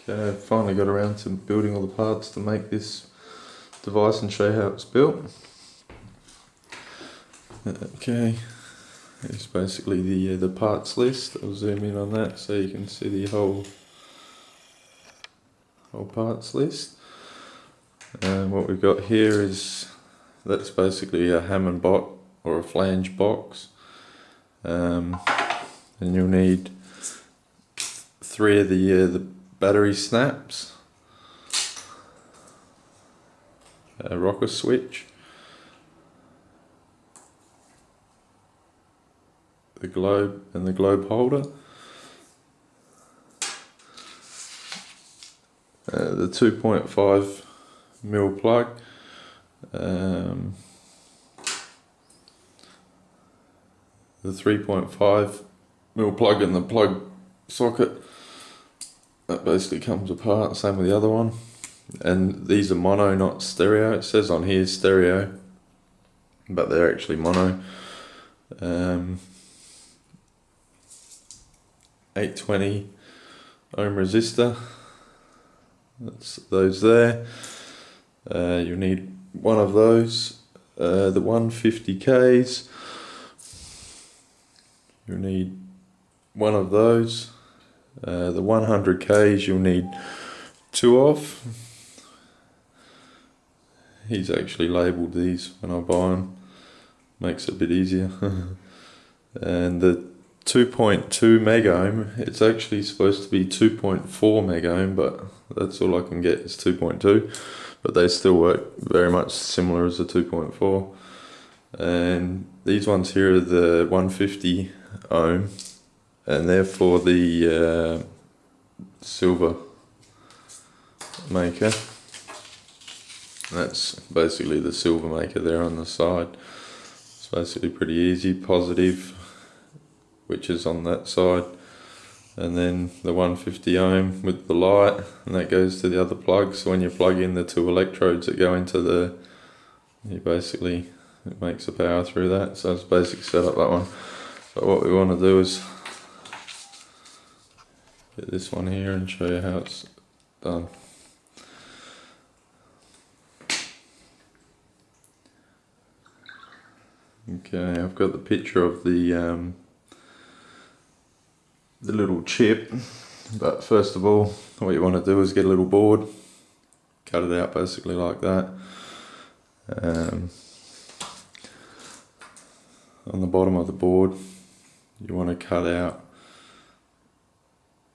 Okay, I've finally got around to building all the parts to make this device and show you how it's built. Okay, it's basically the parts list. I'll zoom in on that so you can see the whole parts list. And what we've got here is, that's basically a Hammond bot or a flange box. And you'll need 3 of the battery snaps, a rocker switch, the globe and the globe holder, the 2.5mm plug, the 3.5mm plug in the plug socket. That basically comes apart, same with the other one. And these are mono, not stereo. It says on here stereo, but they're actually mono. 820 ohm resistor, that's those there. You need one of those, the 150Ks, you need one of those. The 100Ks you'll need 2 of. He's actually labelled these when I buy them, makes it a bit easier. And the 2.2 megohm, it's actually supposed to be 2.4 megohm, but that's all I can get is 2.2, but they still work very much similar as the 2.4. And these ones here are the 150 ohm, and they're for the silver maker. That's basically the silver maker there on the side. It's basically pretty easy. Positive, which is on that side, and then the 150 ohm with the light, and that goes to the other plug. So when you plug in the 2 electrodes that go into the, it makes the power through that. So it's basic setup, that one. But what we want to do is get this one here and show you how it's done. Okay, I've got the picture of the little chip, but first of all what you want to do is get a little board, cut it out basically like that. On the bottom of the board you want to cut out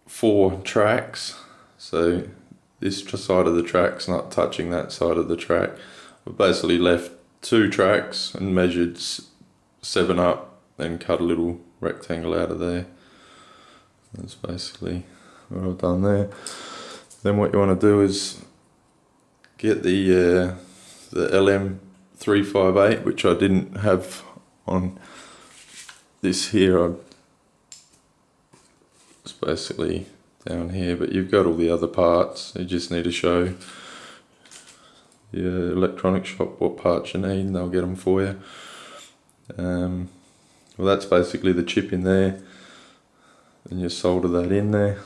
4 tracks, so this side of the track's not touching that side of the track. We've basically left 2 tracks and measured 7 up, then cut a little rectangle out of there. That's basically what I've done there. Then what you want to do is get the LM358, which I didn't have on this here. It's basically down here, but you've got all the other parts. You just need to show the electronic shop what parts you need and they'll get them for you. Well, that's basically the chip in there, and you solder that in there.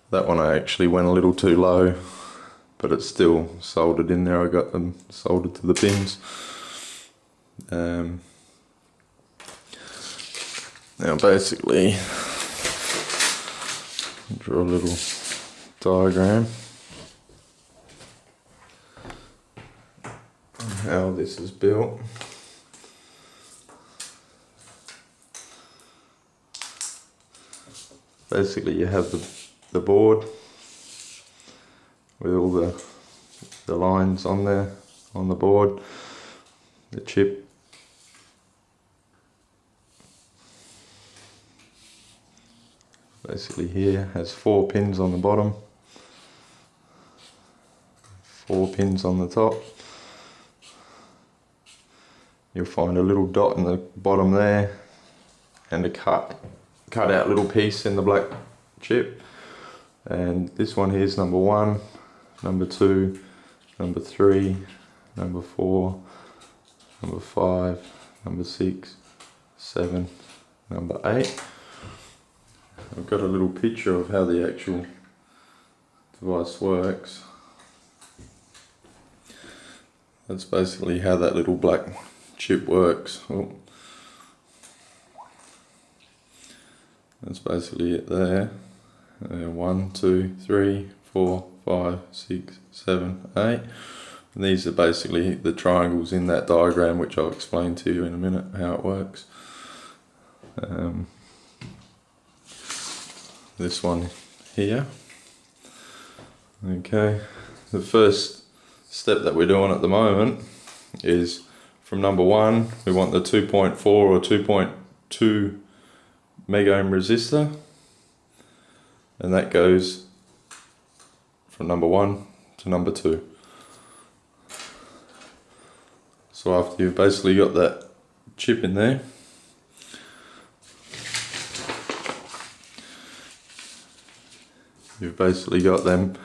That one I actually went a little too low, but it's still soldered in there. I got them soldered to the pins. Now basically, draw a little diagram on how this is built. Basically you have the board with all the lines on there on the board, the chip, basically here has 4 pins on the bottom, 4 pins on the top. You'll find a little dot in the bottom there and a cut out little piece in the black chip. And this one here is number 1, number 2, number 3, number 4, number 5, number 6, 7, number 8. I've got a little picture of how the actual device works. That's basically how that little black chip works. Oh. That's basically it there. 1, 2, 3, 4, 5, 6, 7, 8. And these are basically the triangles in that diagram, which I'll explain to you in a minute how it works. This one here. Okay, the first step that we're doing at the moment is from number 1, we want the 2.4 or 2.2 mega ohm resistor, and that goes from number 1 to number 2. So after you've basically got that chip in there, you've basically got them.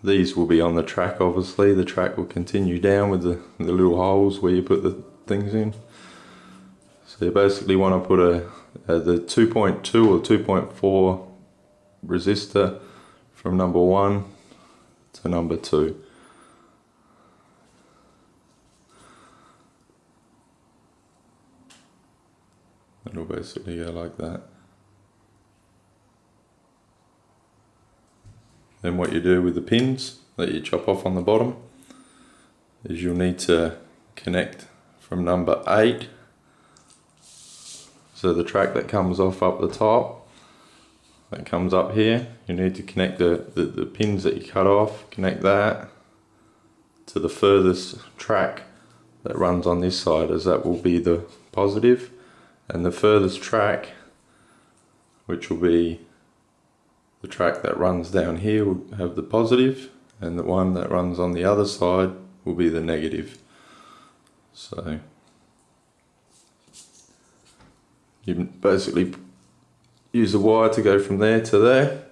These will be on the track, obviously. The track will continue down with the little holes where you put the things in. So you basically want to put the 2.2 or 2.4 resistor from number 1 to number 2. It'll basically go like that. Then what you do with the pins that you chop off on the bottom is you'll need to connect from number 8, so the track that comes off up the top, that comes up here, you need to connect the pins that you cut off, connect that to the furthest track that runs on this side, as that will be the positive, and the furthest track, which will be the track that runs down here, will have the positive, and the one that runs on the other side will be the negative. So you basically use a wire to go from there to there,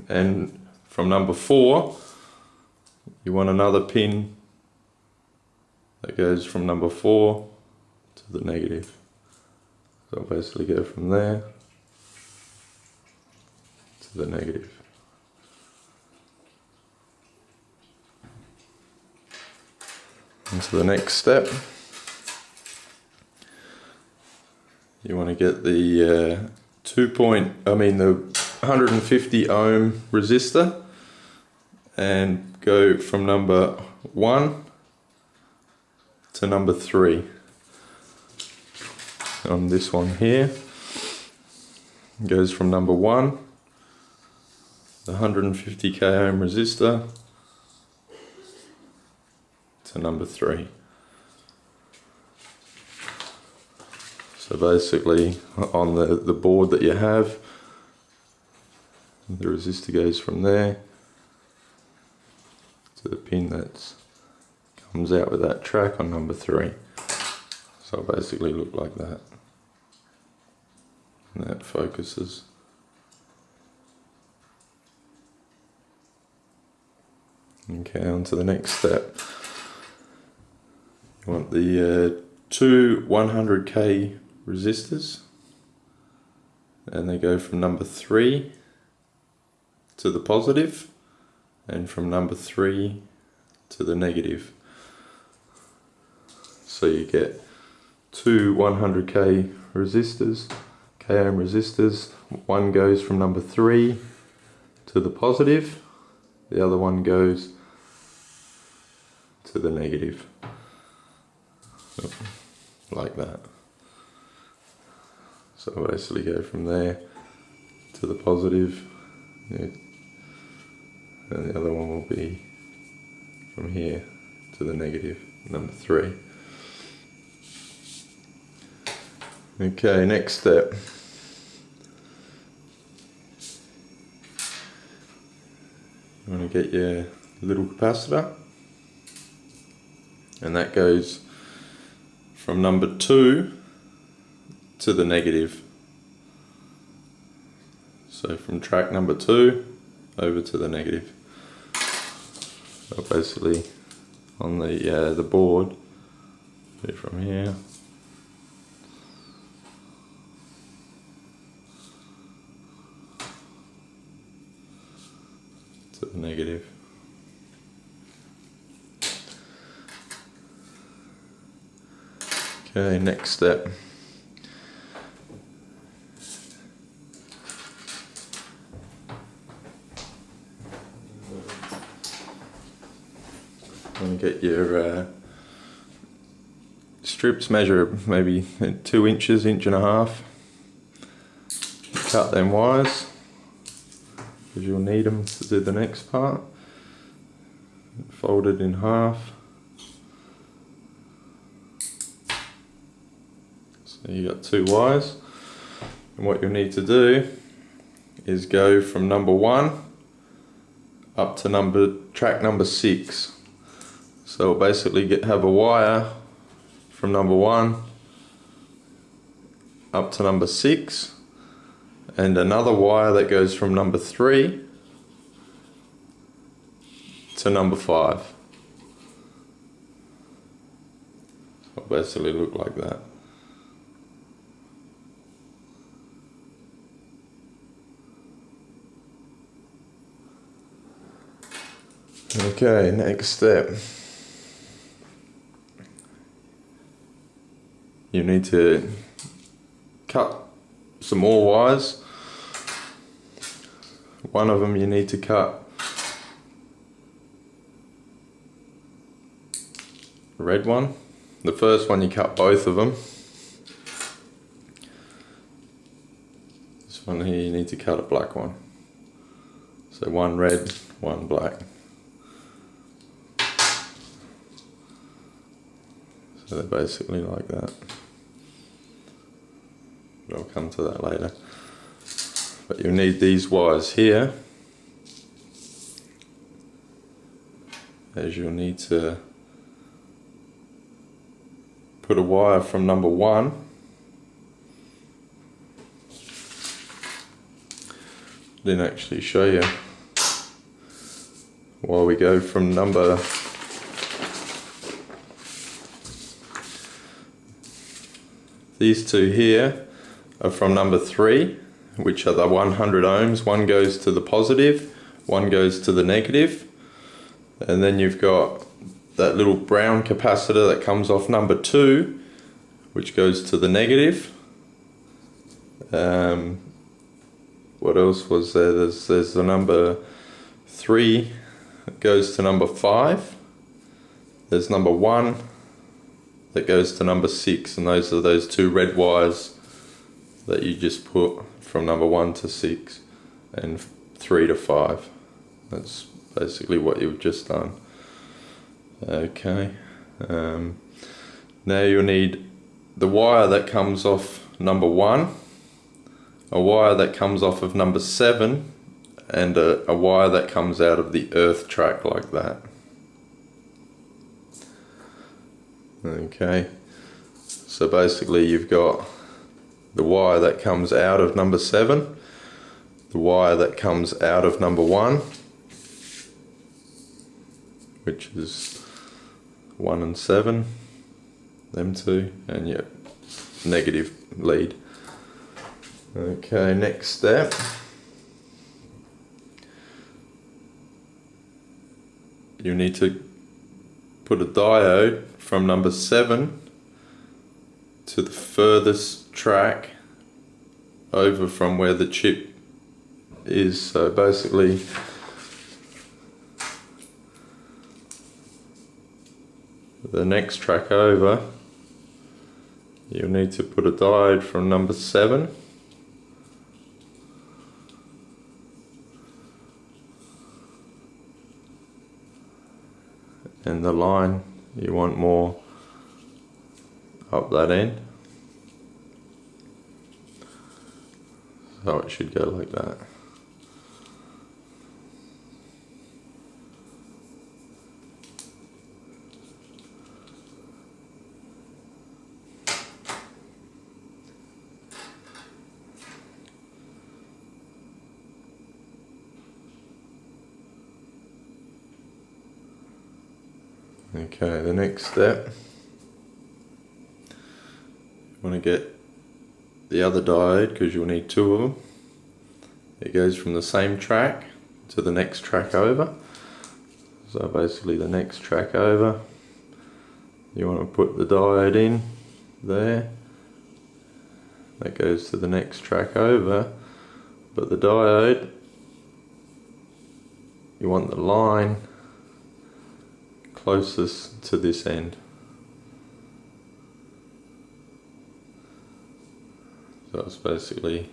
and from number 4 you want another pin that goes from number 4 to the negative. So I'll basically go from there to the negative. And to the next step, you want to get the the 150 ohm resistor and go from number 1 to number 3. On this one here, it goes from number 1, the 150k ohm resistor, to number 3. So basically on the board that you have, the resistor goes from there to the pin that comes out with that track on number 3. So it'll basically look like that. And that focuses. Okay, on to the next step. You want the 2 100k resistors, and they go from number 3 to the positive, and from number 3 to the negative. So you get 2 100k resistors, k ohm resistors. One goes from number 3 to the positive, the other one goes to the negative, like that. So basically go from there to the positive, yeah, and the other one will be from here to the negative, number 3. Okay, next step. You want to get your little capacitor, and that goes from number 2 to the negative. So from track number 2 over to the negative. So basically on the board, from here to the negative. Okay, next step. Want to get your strips, measure maybe 2 inches, 1.5 inches. Cut them wires because you'll need them to do the next part. Fold it in half. So you got 2 wires, and what you'll need to do is go from number 1 up to track number 6. So we'll basically have a wire from number 1 up to number 6, and another wire that goes from number 3 to number 5. So it'll basically look like that. Okay, next step. You need to cut some more wires. One of them you need to cut the red one. The first one you cut both of them. This one here you need to cut a black one. So one red, one black. So they're basically like that. But I'll come to that later. But you'll need these wires here, as you'll need to put a wire from number 1 didn't actually show you while we go from number these two here are from number 3, which are the 100 ohms. One goes to the positive, one goes to the negative, and then you've got that little brown capacitor that comes off number 2, which goes to the negative. What else was there? There's the number 3 that goes to number 5. There's number 1 that goes to number 6, and those are those 2 red wires that you just put from number 1 to 6 and 3 to 5. That's basically what you've just done. Okay, now you'll need the wire that comes off number 1, a wire that comes off of number 7, and a wire that comes out of the earth track like that. Okay, so basically you've got the wire that comes out of number 7, the wire that comes out of number 1, which is 1 and 7, them two, and your negative lead. Okay, next step. You need to put a diode from number 7 to the furthest track over from where the chip is. So basically the next track over, you'll need to put a diode from number 7 and the line you want more up that end, so it should go like that. Okay, the next step, you want to get the other diode because you'll need 2 of them. It goes from the same track to the next track over. So basically the next track over, you want to put the diode in there. That goes to the next track over, but the diode, you want the line closest to this end. So it's basically,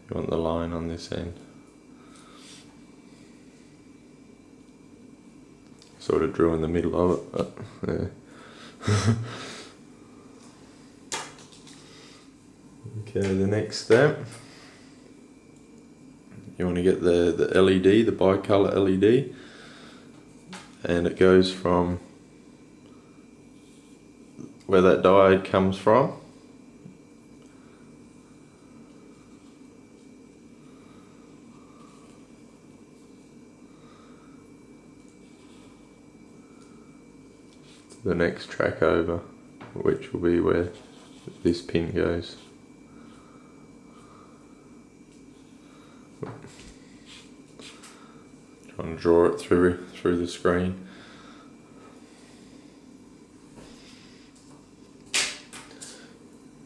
you want the line on this end. Sort of drew in the middle of it, but yeah. Okay, the next step, you want to get the LED, the bicolor LED, and it goes from where that diode comes from. To the next track over, which will be where this pin goes. Trying to draw it through the screen.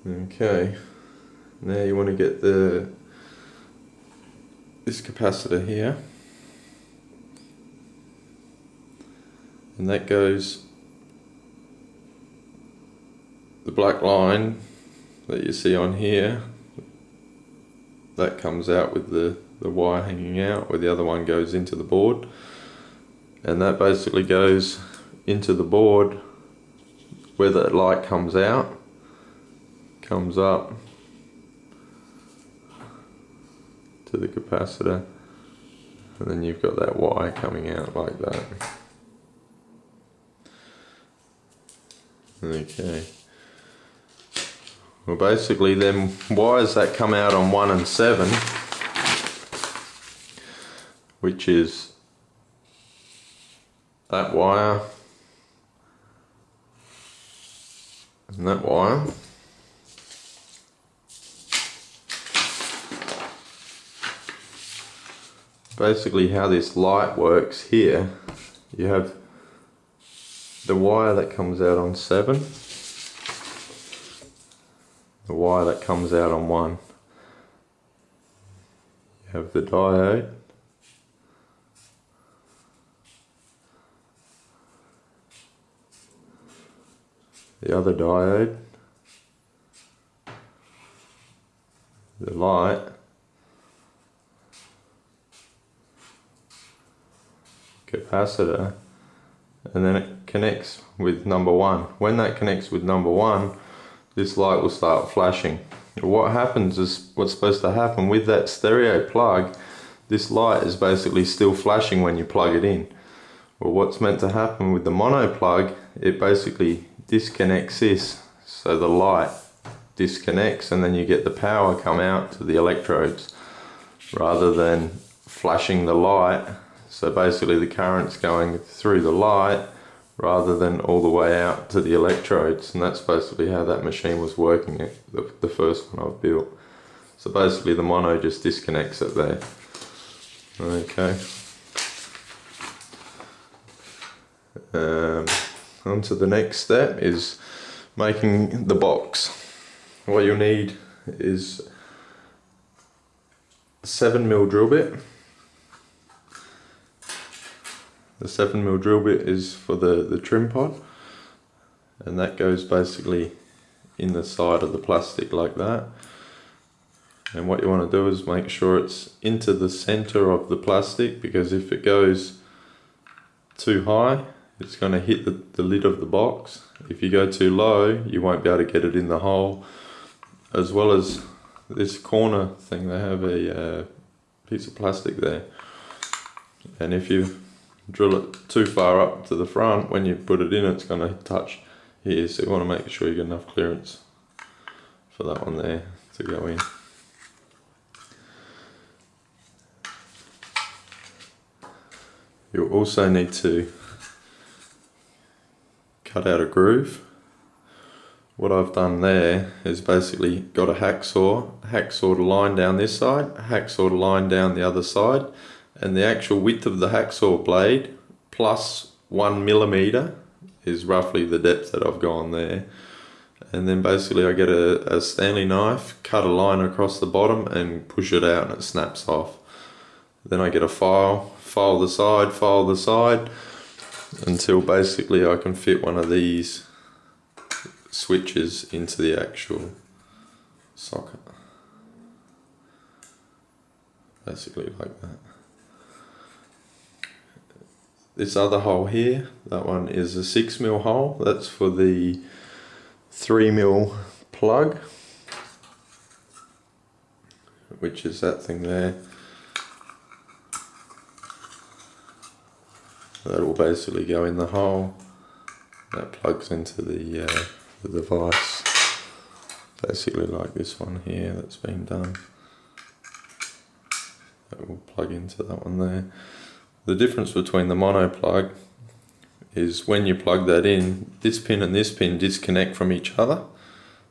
Okay, now you want to get this capacitor here, and that goes, the black line that you see on here, that comes out with the wire hanging out, where the other one goes into the board, and that basically goes into the board where that light comes out, comes up to the capacitor, and then you've got that wire coming out like that. Okay. Well, basically them wires that come out on 1 and 7, which is that wire and that wire, basically how this light works here, you have the wire that comes out on 7, the wire that comes out on 1, you have the diode, the other diode, the light, capacitor, and then it connects with number 1. When that connects with number 1, this light will start flashing. What happens is, what's supposed to happen with that stereo plug, this light is basically still flashing when you plug it in. Well, what's meant to happen with the mono plug, it basically disconnects this, so the light disconnects, and then you get the power come out to the electrodes rather than flashing the light. So basically the current's going through the light rather than all the way out to the electrodes, and that's basically how that machine was working, the first one I've built. So basically the mono just disconnects it there. Okay. On to the next step is making the box. What you'll need is a 7mm drill bit. The 7mm drill bit is for the trim pod, and that goes basically in the side of the plastic like that. And what you want to do is make sure it's into the center of the plastic, because if it goes too high, it's going to hit the lid of the box. If you go too low, you won't be able to get it in the hole. As well as this corner thing, they have a piece of plastic there, and if you drill it too far up to the front, when you put it in, it's going to touch here, so you want to make sure you get enough clearance for that one there to go in. You'll also need to cut out a groove. What I've done there is basically got a hacksaw to line down this side, a hacksaw to line down the other side, and the actual width of the hacksaw blade plus 1 millimeter is roughly the depth that I've gone there. And then basically I get a Stanley knife, cut a line across the bottom and push it out and it snaps off. Then I get a file the side until basically I can fit one of these switches into the actual socket. Basically like that. This other hole here, that one is a 6mm hole. That's for the 3mm plug, which is that thing there. That will basically go in the hole. That plugs into the device. Basically like this one here that's been done. That will plug into that one there. The difference between the mono plug is when you plug that in, this pin and this pin disconnect from each other.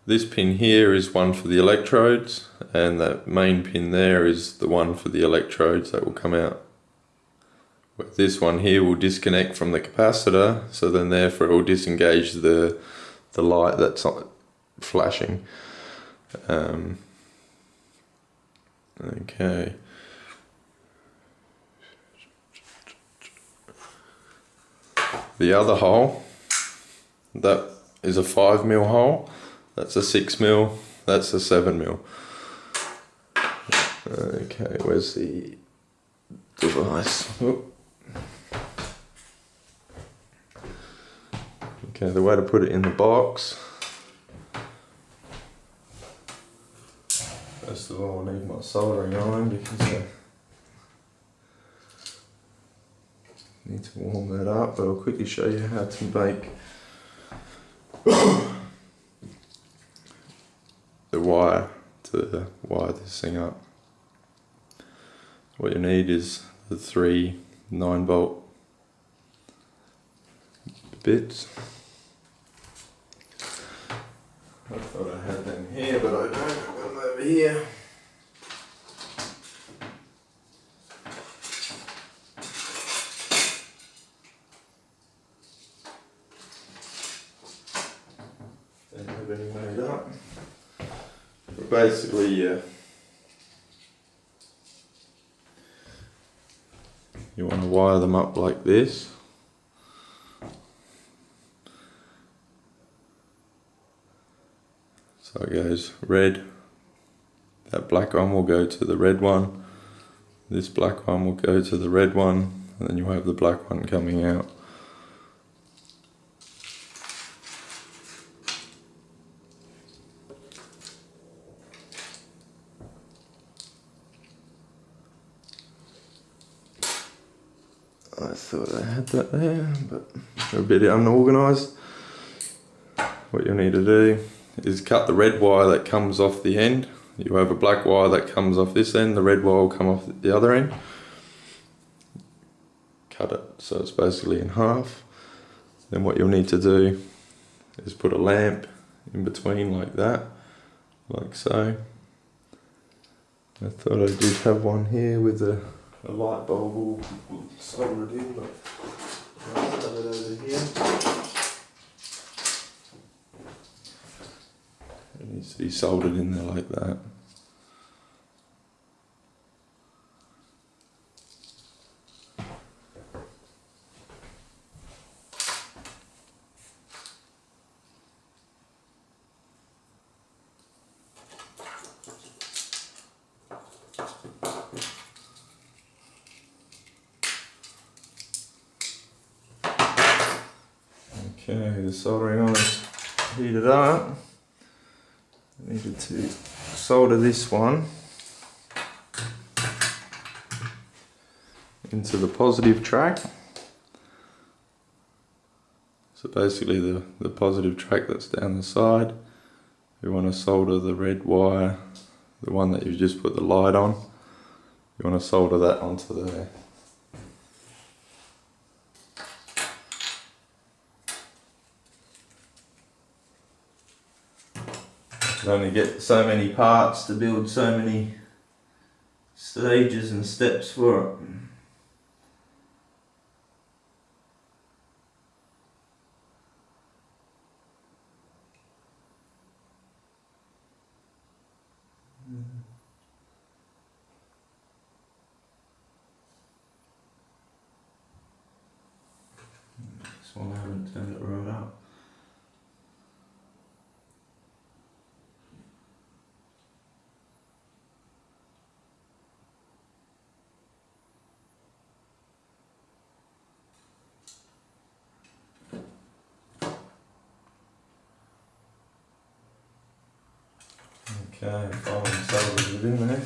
This pin here is one for the electrodes, and that main pin there is the one for the electrodes that will come out. This one here will disconnect from the capacitor, so then therefore it will disengage the light that's flashing. Okay. The other hole, that is a 5mm hole, that's a 6mm, that's a 7mm. Okay, where's the device? Oh. Okay, the way to put it in the box. First of all, I need my soldering iron because I need to warm that up, but I'll quickly show you how to make the wire to wire this thing up. What you need is the 3 9-volt bits. I thought I had them here, but I don't. I've got them over here. Don't have any made up. But basically, you want to wire them up like this. So it goes red, that black one will go to the red one, this black one will go to the red one, and then you'll have the black one coming out. I thought I had that there, but they're a bit unorganised. What you'll need to do is cut the red wire that comes off the end. You have a black wire that comes off this end, the red wire will come off the other end. Cut it so it's basically in half. Then what you'll need to do is put a lamp in between like that, like so. I thought I did have one here with a light bulb all soldered in, but I'll have it over here. It needs to be soldered in there like that. Okay, the soldering iron is heated up. I needed to solder this one into the positive track. So basically the positive track that's down the side, you want to solder the red wire, the one that you've just put the light on, you want to solder that onto there. You only get so many parts to build so many stages and steps for it. one I haven't turned it right up. Okay, following salvage it in there.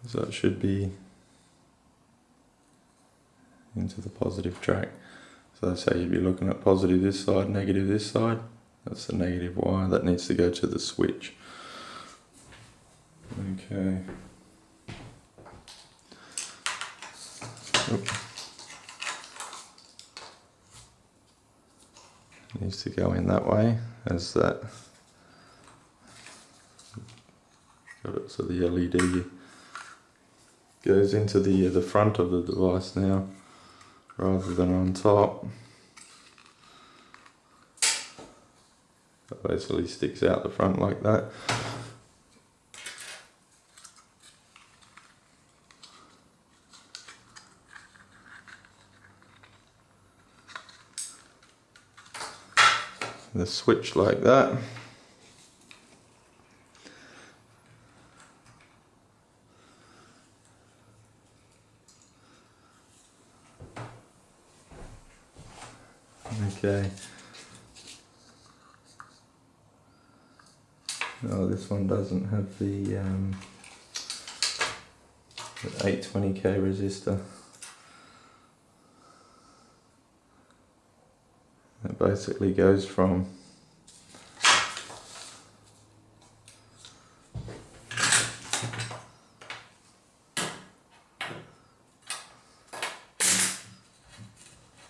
So it should be into the positive track. So that's how you'd be looking at positive this side, negative this side. That's the negative wire that needs to go to the switch. Okay. Oop. Needs to go in that way, as that. Got it, so the LED goes into the front of the device now, rather than on top. It basically sticks out the front like that. The switch like that. Okay. No, this one doesn't have the 820k resistor. It basically goes from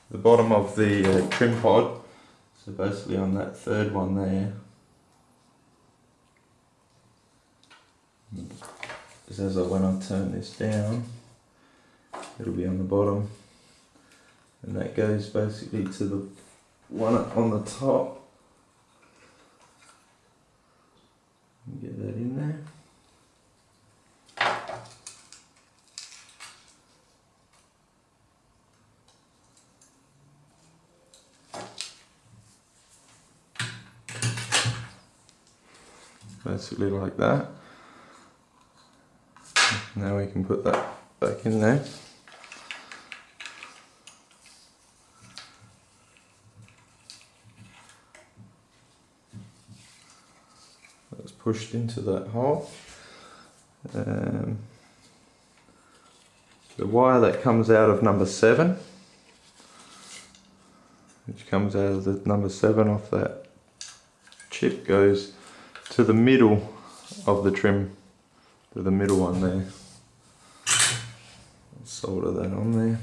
the bottom of the trim pod, so basically on that third one there, as when I turn this down, it'll be on the bottom, and that goes basically to the one on the top. Get that in there. Basically like that. Now we can put that back in there. That's pushed into that hole. The wire that comes out of number 7, which comes out of the number 7 off that chip, goes to the middle of the trim, to the middle one there. Solder that on there.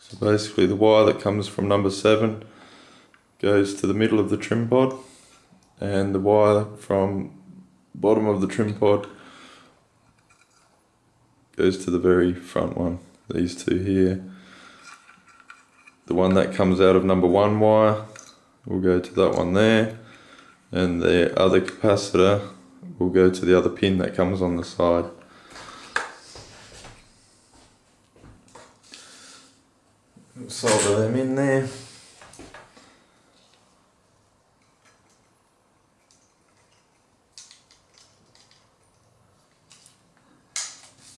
So basically the wire that comes from number 7 goes to the middle of the trim pod, and the wire from bottom of the trim pod goes to the very front one, these two here. The one that comes out of number 1 wire will go to that one there, and the other capacitor will go to the other pin that comes on the side. Solder them in there.